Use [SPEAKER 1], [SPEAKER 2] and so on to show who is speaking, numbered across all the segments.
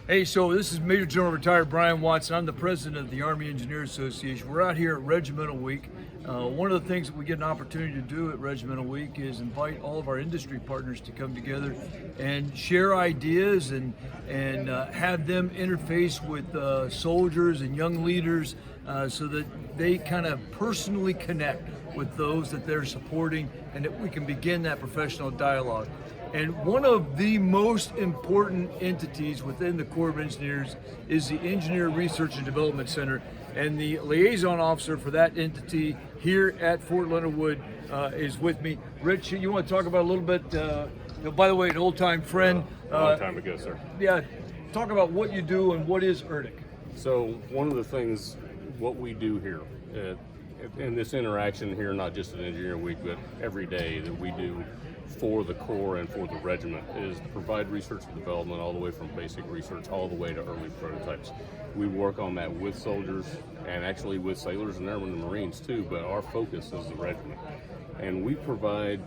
[SPEAKER 1] Hey, so this is Major General Retired Brian Watson. I'm the president of the Army Engineer Association. We're out here at Regimental Week. One of the things that we get an opportunity to do at Regimental Week is invite all of our industry partners to come together and share ideas and have them interface with soldiers and young leaders so that they kind of personally connect with those that they're supporting and that we can begin that professional dialogue. And one of the most important entities within the Corps of Engineers is the Engineer Research and Development Center. And the liaison officer for that entity here at Fort Leonard Wood is with me. Rich, you want to talk about a little bit, by the way, an old-time friend.
[SPEAKER 2] A long time ago, sir.
[SPEAKER 1] Yeah, talk about what you do and what is ERDC.
[SPEAKER 2] So one of the things, what we do here, in this interaction here, not just at Engineer Week, but every day that we do for the Corps and for the regiment, is to provide research and development all the way from basic research all the way to early prototypes. We work on that with soldiers and actually with sailors and airmen and Marines too, but our focus is the regiment. And we provide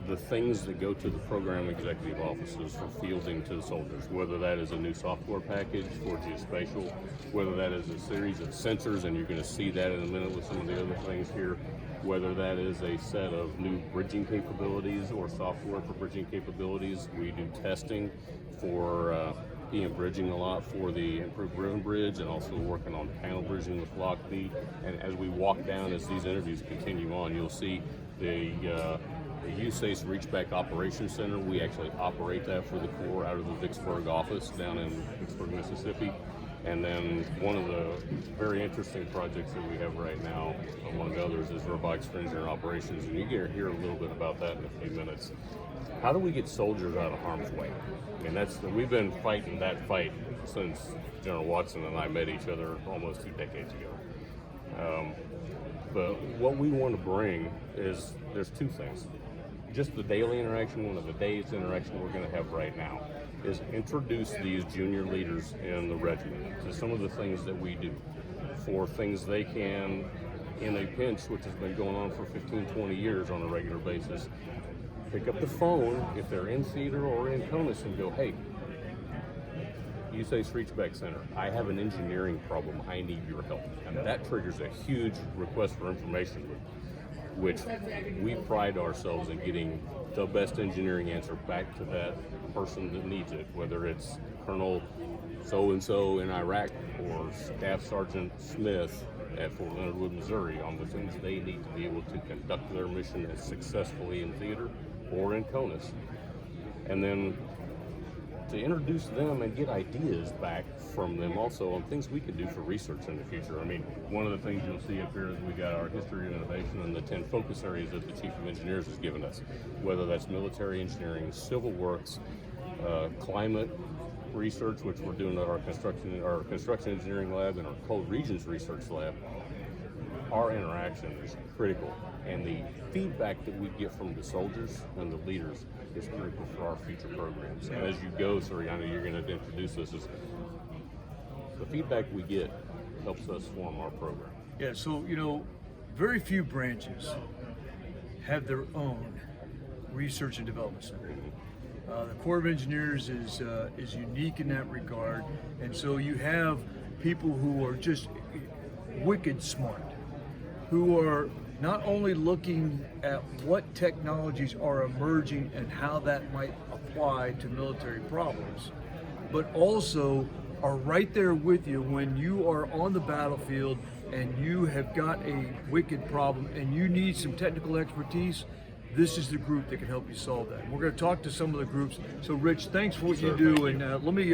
[SPEAKER 2] the things that go to the program executive offices for fielding to the soldiers, whether that is a new software package for geospatial, whether that is a series of sensors, and you're going to see that in a minute with some of the other things here, whether that is a set of new bridging capabilities or software for bridging capabilities. We do testing for PM bridging a lot for the improved ribbon bridge, and also working on panel bridging with Lockheed. And as we walk down, as these interviews continue on, you'll see the USACE Reachback Operations Center. We actually operate that for the Corps out of the Vicksburg office down in Vicksburg, Mississippi. And then one of the very interesting projects that we have right now, among others, is robotics for engineering operations. And you can hear a little bit about that in a few minutes. How do we get soldiers out of harm's way? I mean, we've been fighting that fight since General Watson and I met each other almost 2 decades ago. But what we want to bring is, there's 2 things. Just the daily interaction, one of the day's interaction we're going to have right now, is introduce these junior leaders in the regiment to some of the things that we do, for things they can, in a pinch, which has been going on for 15, 20 years on a regular basis, pick up the phone if they're in theater or in CONUS and go, hey, USACE Reachback Center, I have an engineering problem, I need your help. And that triggers a huge request for information, which we pride ourselves in getting the best engineering answer back to that person that needs it, whether it's Colonel so-and-so in Iraq or Staff Sergeant Smith at Fort Leonard Wood, Missouri, on the things they need to be able to conduct their mission as successfully in theater or in CONUS. And then to introduce them and get ideas back from them also on things we could do for research in the future. I mean, one of the things you'll see up here is we got our history of innovation and the 10 focus areas that the Chief of Engineers has given us, whether that's military engineering, civil works, climate research, which we're doing at our construction engineering lab and our cold regions research lab. Our interaction is critical, and the feedback that we get from the soldiers and the leaders is critical for our future programs. And as you go, Soriano, you're going to introduce us, is the feedback we get helps us form our program.
[SPEAKER 1] Yeah, so, very few branches have their own research and development center. The Corps of Engineers is unique in that regard, and so you have people who are just wicked smart, who are not only looking at what technologies are emerging and how that might apply to military problems, but also are right there with you when you are on the battlefield and you have got a wicked problem and you need some technical expertise. This is the group that can help you solve that. We're going to talk to some of the groups. So, Rich, thanks for what you do, and let me